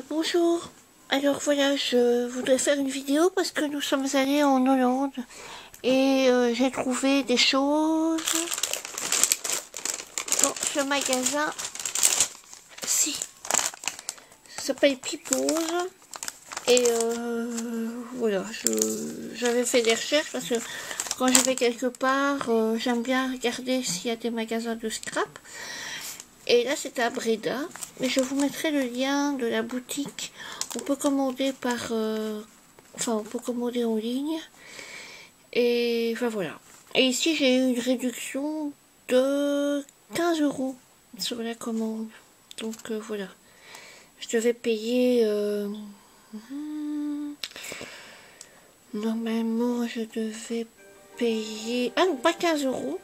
Bonjour. Alors voilà, je voudrais faire une vidéo parce que nous sommes allés en Hollande et j'ai trouvé des choses dans ce magasin. Si, ça s'appelle Pipose. Et voilà, j'avais fait des recherches parce que quand je vais quelque part, j'aime bien regarder s'il y a des magasins de scrap. Et là, c'était à Breda. Mais je vous mettrai le lien de la boutique. On peut commander on peut commander en ligne. Et enfin voilà. Et ici, j'ai eu une réduction de 15 € sur la commande. Donc voilà. Je devais payer... normalement, je devais payer... Ah non, pas 15 €.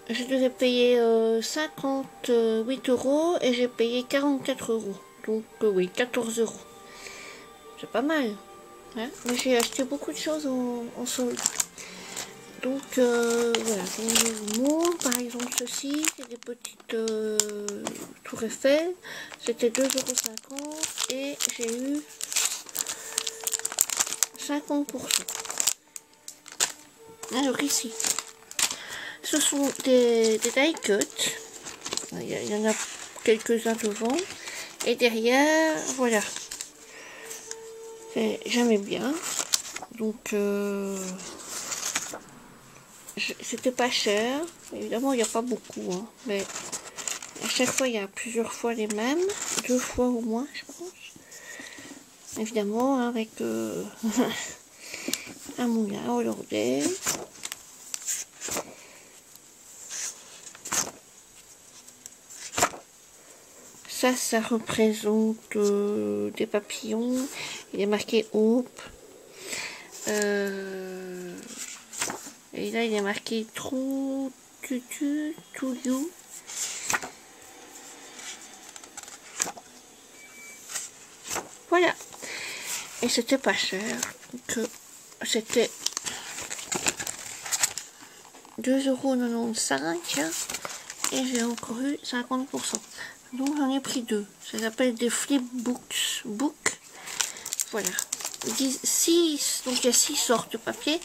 Je devais payer 58 € et j'ai payé 44 €. Donc oui, 14 €. C'est pas mal. Hein, mais j'ai acheté beaucoup de choses en solde. Donc voilà, donc, je vous montre. Par exemple ceci, c'est des petites tours Eiffel. C'était 2,50 € et j'ai eu 50%. Alors ici, ce sont des die cuts. Il y en a quelques-uns devant. Et derrière, voilà. J'aimais bien. Donc, c'était pas cher. Évidemment, il n'y a pas beaucoup. Hein, mais à chaque fois, il y a plusieurs fois les mêmes. 2 fois au moins, je pense. Évidemment, avec un moulin hollandais. Ça représente des papillons. Il est marqué Hope. Et là, il est marqué True Tutu To You. Voilà. Et c'était pas cher. Donc, c'était 2,95 € et j'ai encore eu 50%. Donc j'en ai pris 2. Ça s'appelle des flipbooks. Voilà. 6, donc il y a 6 sortes de papier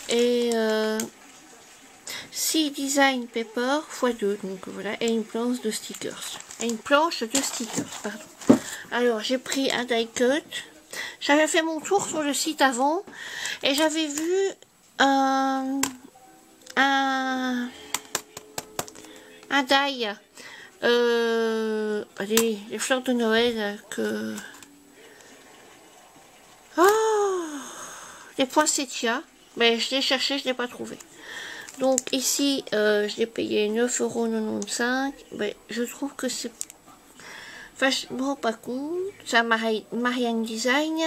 et 6 design paper x 2. Donc voilà, et une planche de stickers. Pardon. Alors j'ai pris un die cut. J'avais fait mon tour sur le site avant et j'avais vu un die. Allez, les fleurs de Noël que... Oh, les poinsettias. Mais je l'ai cherché, je ne l'ai pas trouvé. Donc ici, je l'ai payé 9,95 €. Mais je trouve que c'est... Enfin, je me rends pas compte. C'est un Marianne Design.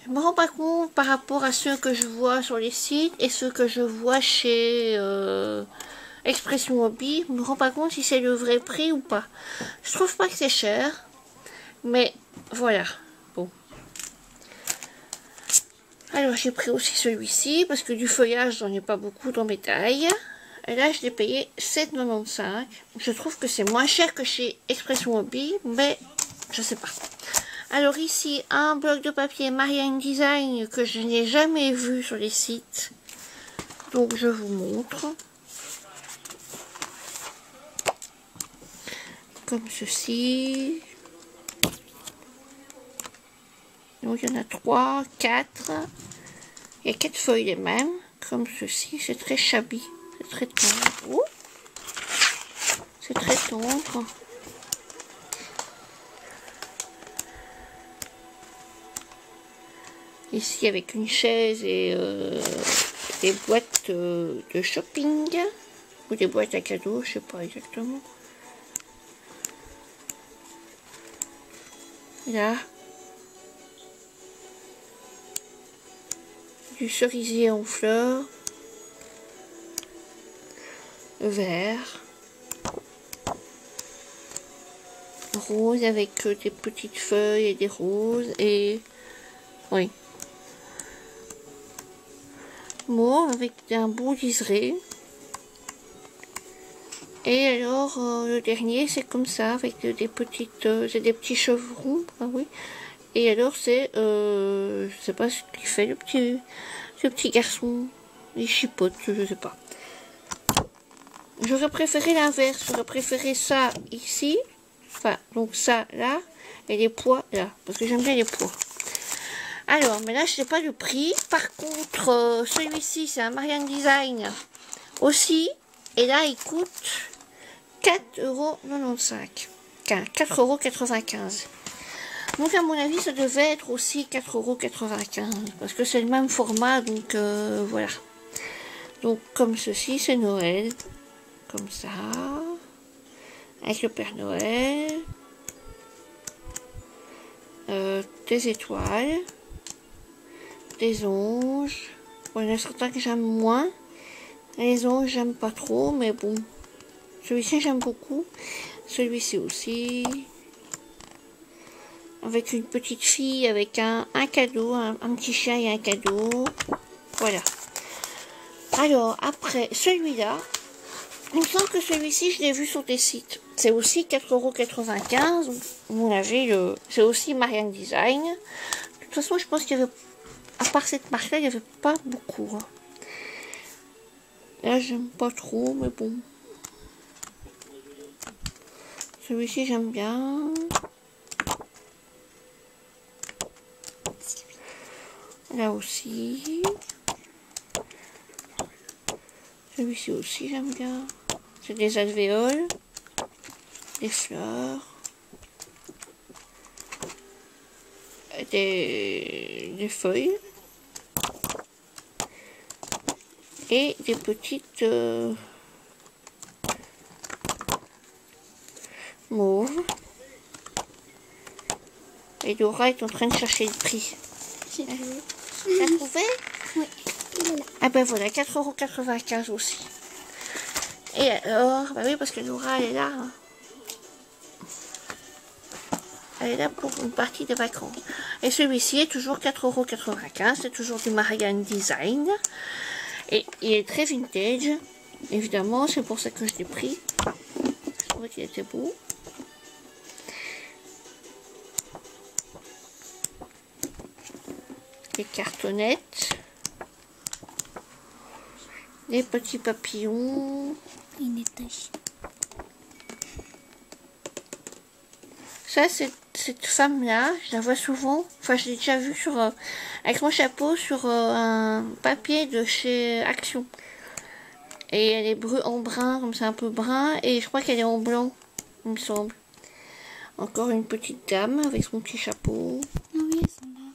Je me rends pas compte par rapport à ceux que je vois sur les sites et ceux que je vois chez... Expression Hobby, je me rends pas compte si c'est le vrai prix ou pas. Je trouve pas que c'est cher, mais voilà. Bon. Alors j'ai pris aussi celui-ci parce que du feuillage j'en ai pas beaucoup dans mes tailles. Et là je l'ai payé 7,95 €. Je trouve que c'est moins cher que chez Expression Hobby, mais je sais pas. Alors ici un bloc de papier Marianne Design que je n'ai jamais vu sur les sites. Donc je vous montre. Comme ceci. Donc il y en a 3, 4. Il y a 4 feuilles les mêmes. Comme ceci. C'est très shabby. C'est très tendre. Oh, c'est très tendre. Ici avec une chaise et des boîtes de shopping. Ou des boîtes à cadeaux. Je sais pas exactement. Là. Du cerisier en fleurs. Vert. Rose avec des petites feuilles et des roses. Et... oui. Mauve avec un beau liseré. Et alors le dernier c'est comme ça avec des petites, des petits chevrons, ah oui, Et alors c'est, je sais pas ce qu'il fait ce petit garçon, il chipote, je sais pas. J'aurais préféré l'inverse, j'aurais préféré ça ici, enfin donc ça là, et les pois là, parce que j'aime bien les pois. Alors, mais là je sais pas le prix, par contre celui-ci c'est un Marianne Design aussi, et là il coûte 4,95 €, 4,95 €. Donc à mon avis ça devait être aussi 4,95 €, parce que c'est le même format, donc voilà. Donc comme ceci c'est Noël, comme ça, avec le Père Noël, des étoiles, des anges. Bon, il y en a certains que j'aime moins, les anges j'aime pas trop, mais bon, celui-ci j'aime beaucoup, celui-ci aussi. Avec une petite fille, avec un cadeau, un petit chien et un cadeau. Voilà. Alors, après, celui-là, il me semble que celui-ci, je l'ai vu sur des sites. C'est aussi 4,95 €. Vous l'avez, c'est aussi Marianne Design. De toute façon, je pense qu'il y avait, à part cette marque-là, il n'y avait pas beaucoup. Hein. Là, j'aime pas trop, mais bon. Celui-ci, j'aime bien. Là aussi. Celui-ci aussi j'aime bien. C'est des alvéoles. Des fleurs. Des feuilles. Et des petites mauves. Et Dora est en train de chercher le prix. J'ai trouvé. T'as trouvé? Oui, il est là. Ah ben voilà, 4,95 € aussi. Et alors, bah oui, parce que Dora elle est là. Hein. Elle est là pour une partie des vacances. Et celui-ci est toujours 4,95 €. C'est toujours du Marianne Design. Et il est très vintage. Évidemment, c'est pour ça que je l'ai pris. Je trouvais qu'il était beau. Des cartonnettes. Des petits papillons. Une étage. Ça, c'est cette femme-là, je la vois souvent. Enfin, je l'ai déjà vue sur, avec mon chapeau sur un papier de chez Action. Et elle est en brun, comme ça, un peu brun. Et je crois qu'elle est en blanc, il me semble. Encore une petite dame avec son petit chapeau. Ah oui, elles sont là.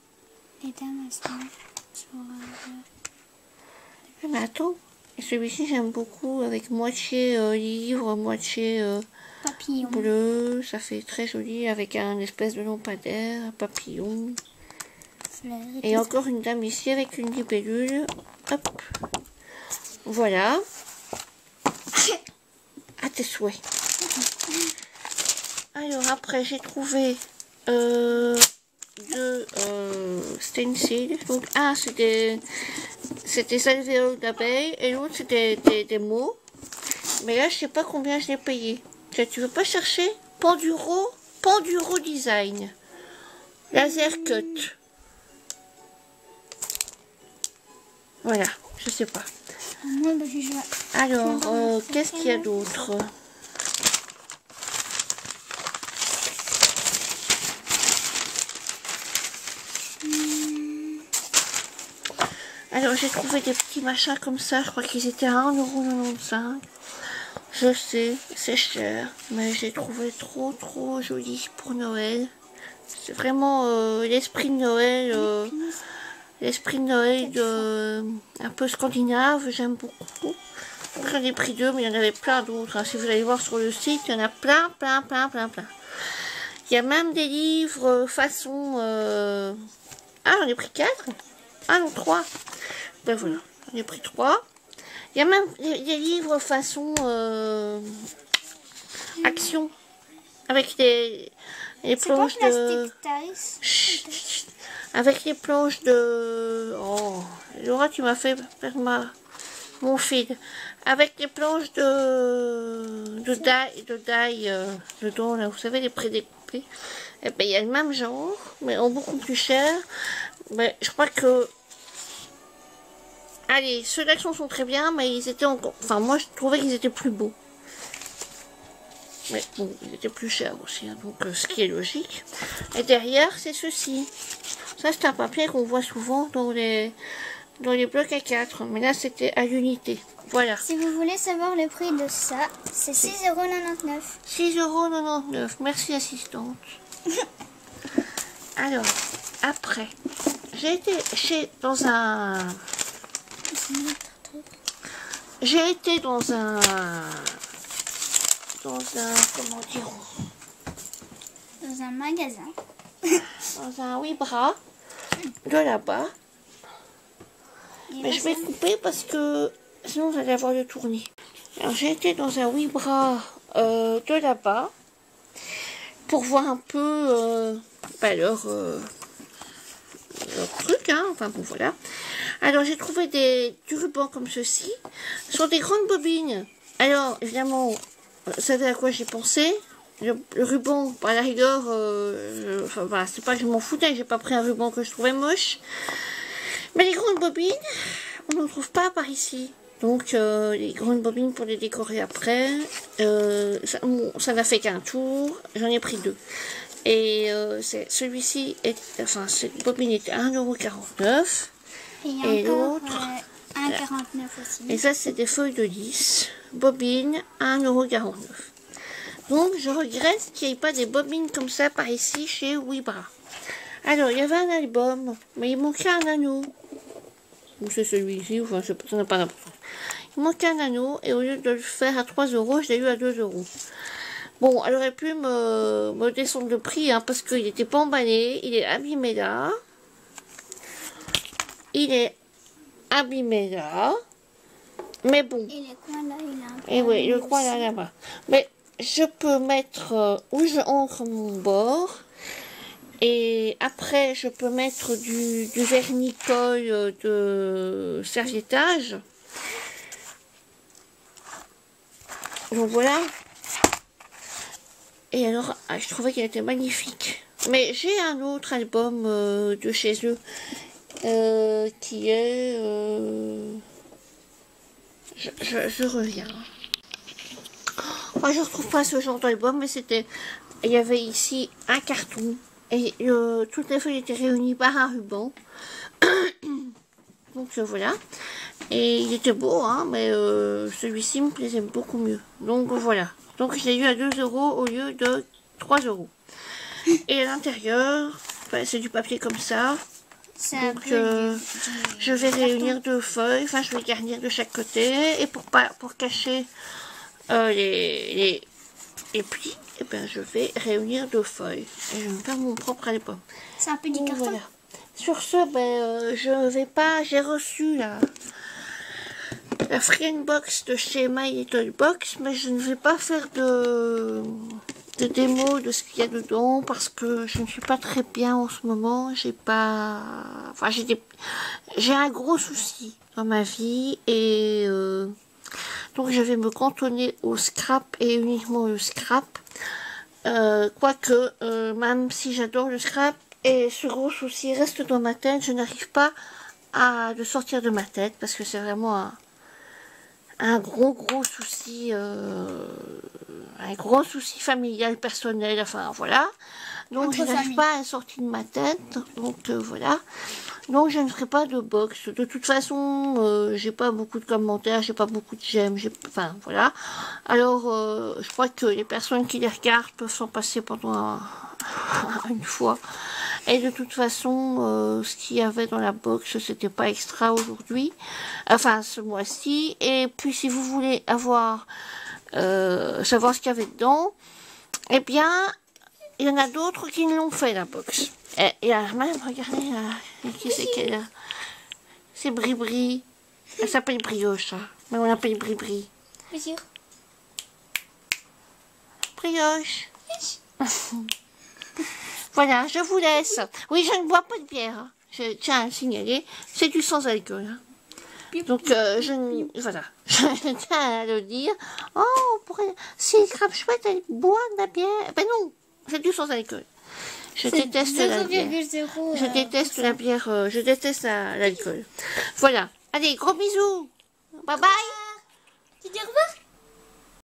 Les dames, elles sont là. Sur, Ah, mais attends. Et celui-ci, j'aime beaucoup, avec moitié livre, moitié papillon. bleu. Ça fait très joli, avec un espèce de lampadaire, un papillon. Fleurs Et tout encore une dame ici avec une libellule. Hop. Voilà. À tes souhaits. Alors après, j'ai trouvé deux stencils. Donc un, c'était des alvéoles d'abeilles et l'autre, c'était des mots. Mais là, je sais pas combien je l'ai payé. Tu veux pas chercher? Panduro Design. Laser cut. Voilà, je sais pas. Moi, bah, je vais... Alors, qu'est-ce qu'il y a d'autre? Alors, j'ai trouvé des petits machins comme ça. Je crois qu'ils étaient à 1,95 €. Je sais, c'est cher, mais j'ai trouvé trop joli pour Noël. C'est vraiment l'esprit de Noël. L'esprit de Noël un peu scandinave, j'aime beaucoup. J'en ai pris deux, mais il y en avait plein d'autres. Hein. Si vous allez voir sur le site, il y en a plein. Il y a même des livres façon... Ah, j'en ai pris 4. Ah non, 3. Ben voilà, j'en ai pris 3. Il y a même des livres façon action. Avec les planches de... Chut, chut. Avec les planches de... Oh, Laura, tu m'as fait perdre mon fil. Avec les planches de die dedans, là, vous savez, les prédécoupés. Et ben, il y a le même genre, mais en beaucoup plus cher. Mais je crois que... Allez, ceux d'Action sont très bien, mais ils étaient encore... Enfin, moi, je trouvais qu'ils étaient plus beaux. Mais bon, ils étaient plus chers aussi, hein, donc ce qui est logique. Et derrière, c'est ceci. Ça, c'est un papier qu'on voit souvent dans les blocs A4. Mais là, c'était à l'unité. Voilà. Si vous voulez savoir le prix de ça, c'est 6,99 €. 6,99 €. Merci, assistante. Alors, après, j'ai été dans un... J'ai été dans un... Comment dire, Dans un magasin. dans un Wibra de là-bas. Mais je vais couper parce que sinon vous allez avoir le tournis. Alors j'ai été dans un Wibra de là-bas pour voir un peu leur truc, hein. Enfin bon voilà. Alors j'ai trouvé du ruban comme ceci sur des grandes bobines. Alors évidemment, vous savez à quoi j'ai pensé? Le ruban, par la rigueur, enfin, voilà, c'est pas que je m'en foutais, j'ai pas pris un ruban que je trouvais moche. Mais les grandes bobines, on n'en trouve pas par ici. Donc les grandes bobines pour les décorer après, ça n'a fait qu'un tour, j'en ai pris 2. Et celui-ci, cette bobine était à 1,49 €. Et l'autre, 1,49 € aussi. et ça, c'est des feuilles de lys. Bobine, 1,49 €. Donc, je regrette qu'il n'y ait pas des bobines comme ça par ici chez Wibra. Alors, il y avait un album, mais il manquait un anneau. Ou c'est celui-ci, enfin, ça n'a pas d'importance. Il manquait un anneau, et au lieu de le faire à 3 €, je l'ai eu à 2 €. Bon, elle aurait pu me descendre le prix, hein, parce qu'il n'était pas emballé, il est abîmé là. Il est abîmé là. Mais bon. Et le coin là, il a un peu. Et oui, le coin là, là-bas. Mais je peux mettre où je ancre mon bord. Et après, je peux mettre du vernis colle de serviettage. Donc voilà. Et alors, je trouvais qu'il était magnifique. Mais j'ai un autre album de chez eux qui est... Je reviens. Moi, je retrouve pas ce genre d'album, mais c'était... Il y avait ici un carton. Et toutes les feuilles étaient réunies par un ruban. Donc voilà. Et il était beau, hein, mais celui-ci me plaisait beaucoup mieux. Donc voilà. Donc je l'ai eu à 2 € au lieu de 3 €. Et à l'intérieur, ben, c'est du papier comme ça. Donc je vais réunir 2 feuilles. Enfin, je vais garnir de chaque côté. Et pour cacher les plis, et ben, je vais réunir 2 feuilles. Et je vais me faire mon propre album. C'est un peu du carton. Voilà. Sur ce, ben, je vais pas... J'ai reçu la Friend Box de chez My Little Box, mais je ne vais pas faire de démo de ce qu'il y a dedans parce que je ne suis pas très bien en ce moment. J'ai pas... Enfin, j'ai un gros souci dans ma vie et donc je vais me cantonner au scrap et uniquement au scrap. Quoique, même si j'adore le scrap, et ce gros souci reste dans ma tête, je n'arrive pas à le sortir de ma tête parce que c'est vraiment un gros souci, familial, personnel, enfin voilà. Donc je n'arrive pas à sortir de ma tête, donc voilà. Donc je ne ferai pas de box. De toute façon, j'ai pas beaucoup de commentaires, j'ai pas beaucoup de j'aime, enfin voilà. Alors je crois que les personnes qui les regardent peuvent s'en passer pendant une fois. Et de toute façon, ce qu'il y avait dans la box, c'était pas extra aujourd'hui, enfin ce mois-ci. Et puis si vous voulez savoir ce qu'il y avait dedans, eh bien, il y en a d'autres qui l'ont fait la box. Et il y a même, regardez là, qui c'est qu'elle a? C'est Bri-Bri. Elle s'appelle Brioche, hein, mais on l'appelle Bri-Bri. Brioche. Voilà, je vous laisse. Oui, je ne bois pas de bière. Je tiens à le signaler. C'est du sans-alcool. Hein. Donc, voilà. Je tiens à le dire. Oh, si Crap Chouette, elle boit de la bière. Ben non, c'est du sans-alcool. Je déteste la bière. 0,0. Je déteste la bière, je déteste l'alcool. Voilà. Allez, gros bisous. Bye bye. Tu dis au revoir?